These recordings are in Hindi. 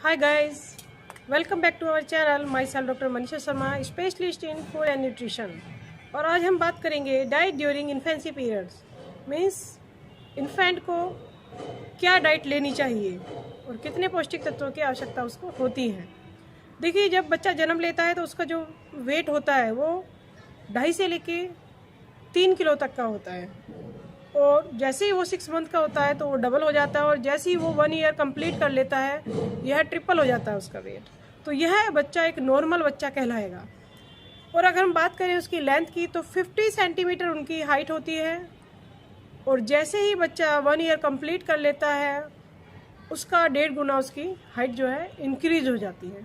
Hi guys, welcome back to our channel. Myself Dr. Manisha Sharma, specialist in food and nutrition. और आज हम बात करेंगे diet during infancy periods. Means infant को क्या डाइट लेनी चाहिए और कितने पौष्टिक तत्वों की आवश्यकता उसको होती है। देखिए, जब बच्चा जन्म लेता है तो उसका जो वेट होता है वो 2.5 से लेके 3 किलो तक का होता है, और जैसे ही वो 6 मंथ का होता है तो वो डबल हो जाता है, और जैसे ही वो 1 ईयर कंप्लीट कर लेता है यह ट्रिपल हो जाता है उसका वेट। तो यह बच्चा एक नॉर्मल बच्चा कहलाएगा। और अगर हम बात करें उसकी लेंथ की तो 50 सेंटीमीटर उनकी हाइट होती है, और जैसे ही बच्चा 1 ईयर कंप्लीट कर लेता है उसका 1.5 गुना उसकी हाइट जो है इंक्रीज हो जाती है।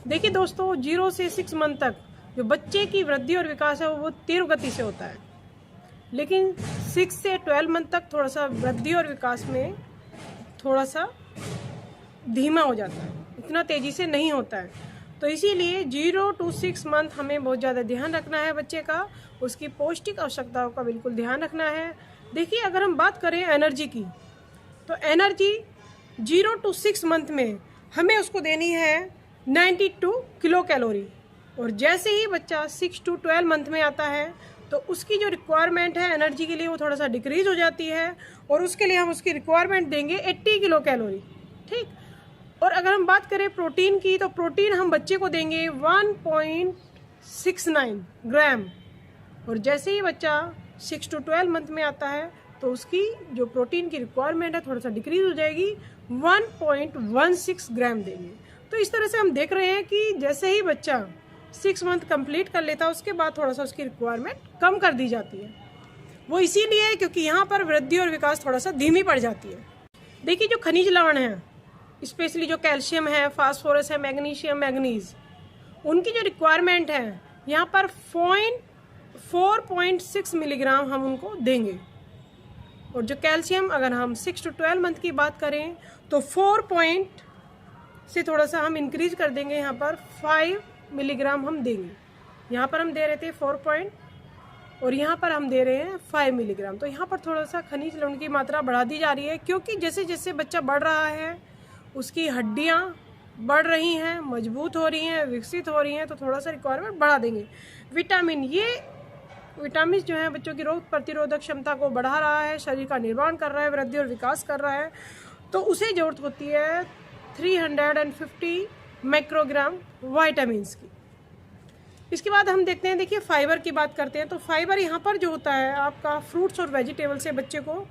देखिए दोस्तों, 0 से 6 मंथ तक जो बच्चे की वृद्धि और विकास है वो तीव्र गति से होता है, लेकिन 6 से 12 मंथ तक थोड़ा सा वृद्धि और विकास में थोड़ा सा धीमा हो जाता है, इतना तेज़ी से नहीं होता है। तो इसीलिए 0 to 6 मंथ हमें बहुत ज़्यादा ध्यान रखना है बच्चे का, उसकी पौष्टिक आवश्यकताओं का बिल्कुल ध्यान रखना है। देखिए, अगर हम बात करें एनर्जी की तो एनर्जी 0 to 6 मंथ में हमें उसको देनी है 92 किलो कैलोरी, और जैसे ही बच्चा 6 to 12 मंथ में आता है तो उसकी जो रिक्वायरमेंट है एनर्जी के लिए वो थोड़ा सा डिक्रीज हो जाती है, और उसके लिए हम उसकी रिक्वायरमेंट देंगे 80 किलो कैलोरी। ठीक। और अगर हम बात करें प्रोटीन की तो प्रोटीन हम बच्चे को देंगे 1.69 ग्राम, और जैसे ही बच्चा 6 to 12 मंथ में आता है तो उसकी जो प्रोटीन की रिक्वायरमेंट है थोड़ा सा डिक्रीज हो जाएगी, 1.16 ग्राम देंगे। तो इस तरह से हम देख रहे हैं कि जैसे ही बच्चा 6 मंथ कंप्लीट कर लेता है उसके बाद थोड़ा सा उसकी रिक्वायरमेंट कम कर दी जाती है। वो इसीलिए क्योंकि यहाँ पर वृद्धि और विकास थोड़ा सा धीमी पड़ जाती है। देखिए, जो खनिज लवण है, स्पेशली जो कैल्शियम है, फास्फोरस है, मैग्नीशियम, मैग्नीज, उनकी जो रिक्वायरमेंट है यहाँ पर 4.6 मिलीग्राम हम उनको देंगे। और जो कैल्शियम अगर हम 6 to 12 मंथ की बात करें तो 4 से थोड़ा सा हम इंक्रीज कर देंगे, यहाँ पर 5 मिलीग्राम हम देंगे। यहाँ पर हम दे रहे थे 4 और यहाँ पर हम दे रहे हैं 5 मिलीग्राम। तो यहाँ पर थोड़ा सा खनिज लवण की मात्रा बढ़ा दी जा रही है, क्योंकि जैसे जैसे बच्चा बढ़ रहा है उसकी हड्डियाँ बढ़ रही हैं, मजबूत हो रही हैं, विकसित हो रही हैं, तो थोड़ा सा रिक्वायरमेंट बढ़ा देंगे। विटामिन, ये विटामिन जो है बच्चों की रोग प्रतिरोधक क्षमता को बढ़ा रहा है, शरीर का निर्माण कर रहा है, वृद्धि और विकास कर रहा है, तो उसे जरूरत होती है 350 माइक्रोग्राम वाइटामिन्स की। इसके बाद हम देखते हैं, देखिए फाइबर की बात करते हैं तो फाइबर यहाँ पर जो होता है आपका फ्रूट्स और वेजिटेबल से बच्चे को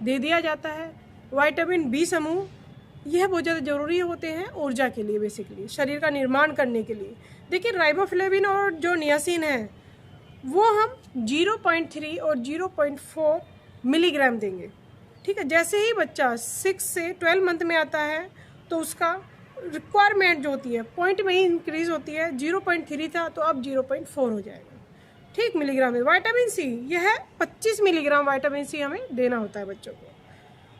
दे दिया जाता है। विटामिन बी समूह, यह बहुत ज़्यादा ज़रूरी होते हैं ऊर्जा के लिए, बेसिकली शरीर का निर्माण करने के लिए। देखिए, राइबोफ्लेविन और जो नियासिन है वो हम 0.3 और 0.4 मिलीग्राम देंगे। ठीक है। जैसे ही बच्चा 6 से 12 मंथ में आता है तो उसका रिक्वायरमेंट जो होती है पॉइंट में ही इंक्रीज होती है, 0.3 था तो अब 0.4 हो जाएगा। ठीक, मिलीग्राम में। विटामिन सी, यह 25 मिलीग्राम विटामिन सी हमें देना होता है बच्चों को,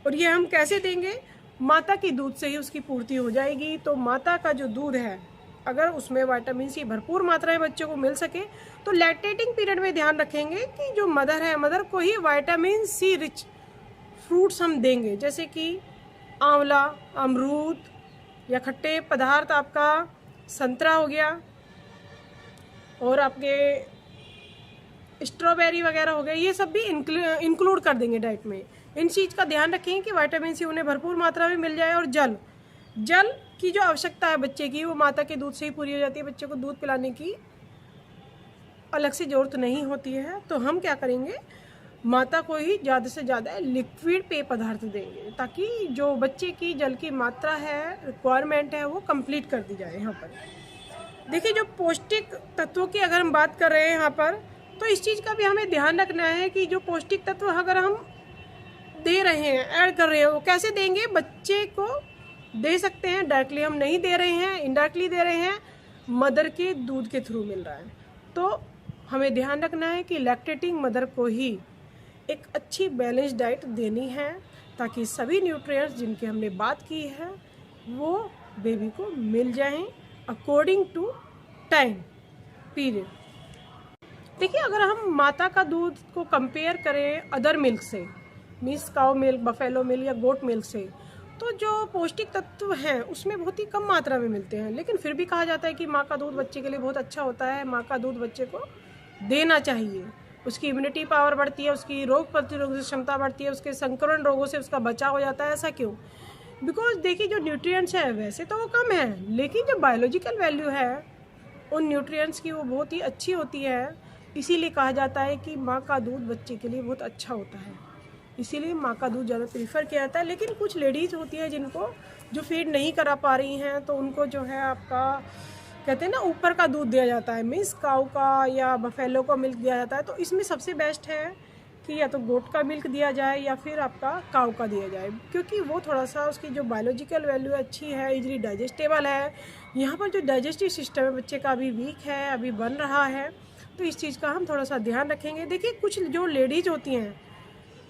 और ये हम कैसे देंगे? माता की दूध से ही उसकी पूर्ति हो जाएगी। तो माता का जो दूध है अगर उसमें विटामिन सी भरपूर मात्रा में बच्चों को मिल सके तो लैक्टेटिंग पीरियड में ध्यान रखेंगे कि जो मदर है, मदर को ही विटामिन सी रिच फ्रूट्स हम देंगे, जैसे कि आंवला, अमरूद या खट्टे पदार्थ, आपका संतरा हो गया, और आपके स्ट्रॉबेरी वगैरह हो गए, ये सब भी इंक्लूड कर देंगे डाइट में। इन चीज़ का ध्यान रखेंगे कि विटामिन सी उन्हें भरपूर मात्रा में मिल जाए। और जल की जो आवश्यकता है बच्चे की वो माता के दूध से ही पूरी हो जाती है, बच्चे को दूध पिलाने की अलग से ज़रूरत नहीं होती है। तो हम क्या करेंगे, माता को ही ज़्यादा से ज़्यादा लिक्विड पेय पदार्थ देंगे, ताकि जो बच्चे की जल की मात्रा है, रिक्वायरमेंट है, वो कंप्लीट कर दी जाए। यहाँ पर देखिए, जो पौष्टिक तत्वों की अगर हम बात कर रहे हैं यहाँ पर, तो इस चीज़ का भी हमें ध्यान रखना है कि जो पौष्टिक तत्व अगर हम दे रहे हैं, ऐड कर रहे हैं, वो कैसे देंगे? बच्चे को दे सकते हैं, डायरेक्टली हम नहीं दे रहे हैं, इनडायरेक्टली दे रहे हैं, मदर के दूध के थ्रू मिल रहा है। तो हमें ध्यान रखना है कि लैक्टेटिंग मदर को ही एक अच्छी बैलेंस डाइट देनी है, ताकि सभी न्यूट्रिएंट्स जिनकी हमने बात की है वो बेबी को मिल जाएं अकॉर्डिंग टू टाइम पीरियड। देखिए, अगर हम माता का दूध को कंपेयर करें अदर मिल्क से, means cow milk, buffalo milk या गोट मिल्क से, तो जो पौष्टिक तत्व हैं उसमें बहुत ही कम मात्रा में मिलते हैं, लेकिन फिर भी कहा जाता है कि माँ का दूध बच्चे के लिए बहुत अच्छा होता है, माँ का दूध बच्चे को देना चाहिए। उसकी इम्यूनिटी पावर बढ़ती है, उसकी रोग प्रतिरोधक क्षमता बढ़ती है, उसके संक्रमण रोगों से उसका बचाव हो जाता है। ऐसा क्यों? बिकॉज देखिए जो न्यूट्रिएंट्स है वैसे तो वो कम है, लेकिन जो बायोलॉजिकल वैल्यू है उन न्यूट्रिएंट्स की वो बहुत ही अच्छी होती है। इसीलिए कहा जाता है कि माँ का दूध बच्चे के लिए बहुत अच्छा होता है, इसीलिए माँ का दूध ज़्यादा प्रीफर किया जाता है। लेकिन कुछ लेडीज़ होती हैं जिनको जो फीड नहीं करा पा रही हैं, तो उनको जो है आपका कहते हैं ना ऊपर का दूध दिया जाता है, मीन्स काऊ का या बफेलो का मिल्क दिया जाता है। तो इसमें सबसे बेस्ट है कि या तो गोट का मिल्क दिया जाए या फिर आपका काऊ का दिया जाए, क्योंकि वो थोड़ा सा उसकी जो बायोलॉजिकल वैल्यू अच्छी है, इजीली डाइजेस्टेबल है। यहाँ पर जो डाइजेस्टिव सिस्टम है बच्चे का अभी वीक है, अभी बन रहा है, तो इस चीज़ का हम थोड़ा सा ध्यान रखेंगे। देखिए कुछ जो लेडीज़ होती हैं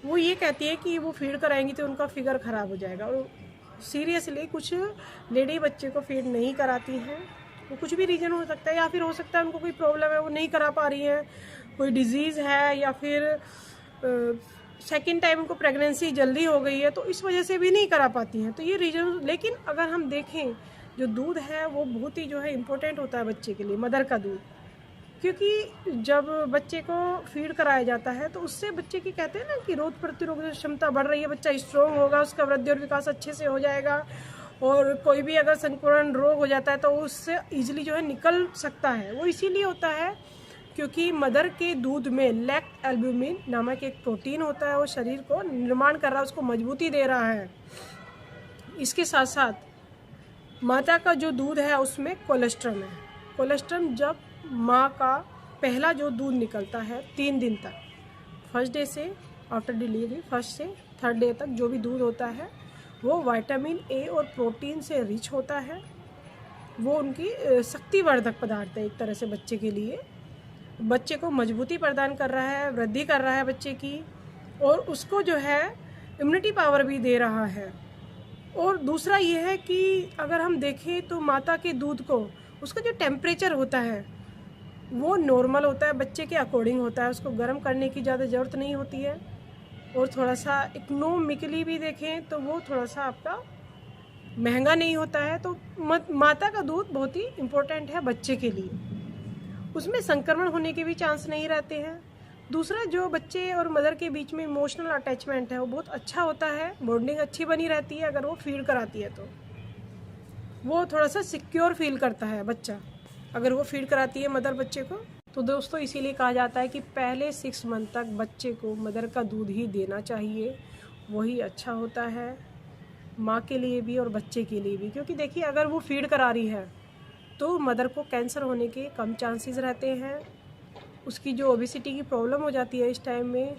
वो ये कहती है कि वो फीड कराएंगी तो उनका फिगर ख़राब हो जाएगा, और सीरियसली कुछ लेडी बच्चे को फीड नहीं कराती हैं। वो कुछ भी रीज़न हो सकता है, या फिर हो सकता है उनको कोई प्रॉब्लम है वो नहीं करा पा रही हैं, कोई डिजीज़ है, या फिर सेकंड टाइम उनको प्रेगनेंसी जल्दी हो गई है, तो इस वजह से भी नहीं करा पाती हैं। तो ये रीज़न, लेकिन अगर हम देखें जो दूध है वो बहुत ही जो है इम्पोर्टेंट होता है बच्चे के लिए, मदर का दूध, क्योंकि जब बच्चे को फीड कराया जाता है तो उससे बच्चे की कहते हैं ना कि रोग प्रतिरोधक क्षमता बढ़ रही है, बच्चा स्ट्रॉन्ग होगा, उसका वृद्धि और विकास अच्छे से हो जाएगा, और कोई भी अगर संक्रमण रोग हो जाता है तो उससे ईजिली जो है निकल सकता है। वो इसीलिए होता है क्योंकि मदर के दूध में लैक्ट एल्ब्यूमिन नामक एक प्रोटीन होता है, वो शरीर को निर्माण कर रहा है, उसको मजबूती दे रहा है। इसके साथ साथ माता का जो दूध है उसमें कोलेस्ट्रॉल है। कोलेस्ट्रॉल जब माँ का पहला जो दूध निकलता है 3 दिन तक, फर्स्ट डे से आफ्टर डिलीवरी, फर्स्ट से थर्ड डे तक जो भी दूध होता है वो विटामिन ए और प्रोटीन से रिच होता है। वो उनकी शक्तिवर्धक पदार्थ है एक तरह से बच्चे के लिए, बच्चे को मजबूती प्रदान कर रहा है, वृद्धि कर रहा है बच्चे की, और उसको जो है इम्यूनिटी पावर भी दे रहा है। और दूसरा ये है कि अगर हम देखें तो माता के दूध को उसका जो टेम्परेचर होता है वो नॉर्मल होता है, बच्चे के अकॉर्डिंग होता है, उसको गर्म करने की ज़्यादा ज़रूरत नहीं होती है। और थोड़ा सा इकोनॉमिकली भी देखें तो वो थोड़ा सा आपका महंगा नहीं होता है। तो माता का दूध बहुत ही इम्पोर्टेंट है बच्चे के लिए, उसमें संक्रमण होने के भी चांस नहीं रहते हैं। दूसरा जो बच्चे और मदर के बीच में इमोशनल अटैचमेंट है वो बहुत अच्छा होता है, बॉन्डिंग अच्छी बनी रहती है। अगर वो फीड कराती है तो वो थोड़ा सा सिक्योर फील करता है बच्चा, अगर वो फीड कराती है मदर बच्चे को। तो दोस्तों इसीलिए कहा जाता है कि पहले 6 मंथ तक बच्चे को मदर का दूध ही देना चाहिए, वही अच्छा होता है माँ के लिए भी और बच्चे के लिए भी। क्योंकि देखिए अगर वो फीड करा रही है तो मदर को कैंसर होने के कम चांसेस रहते हैं, उसकी जो ओबेसिटी की प्रॉब्लम हो जाती है इस टाइम में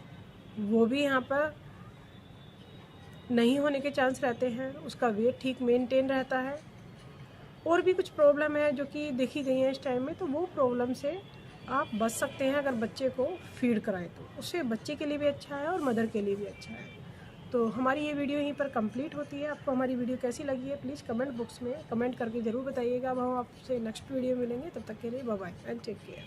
वो भी यहाँ पर नहीं होने के चांस रहते हैं, उसका वेट ठीक मेंटेन रहता है। और भी कुछ प्रॉब्लम है जो कि देखी गई है इस टाइम में, तो वो प्रॉब्लम से आप बच सकते हैं अगर बच्चे को फीड कराएं तो उससे बच्चे के लिए भी अच्छा है और मदर के लिए भी अच्छा है। तो हमारी ये वीडियो यहीं पर कंप्लीट होती है। आपको हमारी वीडियो कैसी लगी है प्लीज़ कमेंट बॉक्स में कमेंट करके ज़रूर बताइएगा। अब हम आपसे नेक्स्ट वीडियो मिलेंगे, तब तक के लिए bye bye and take care.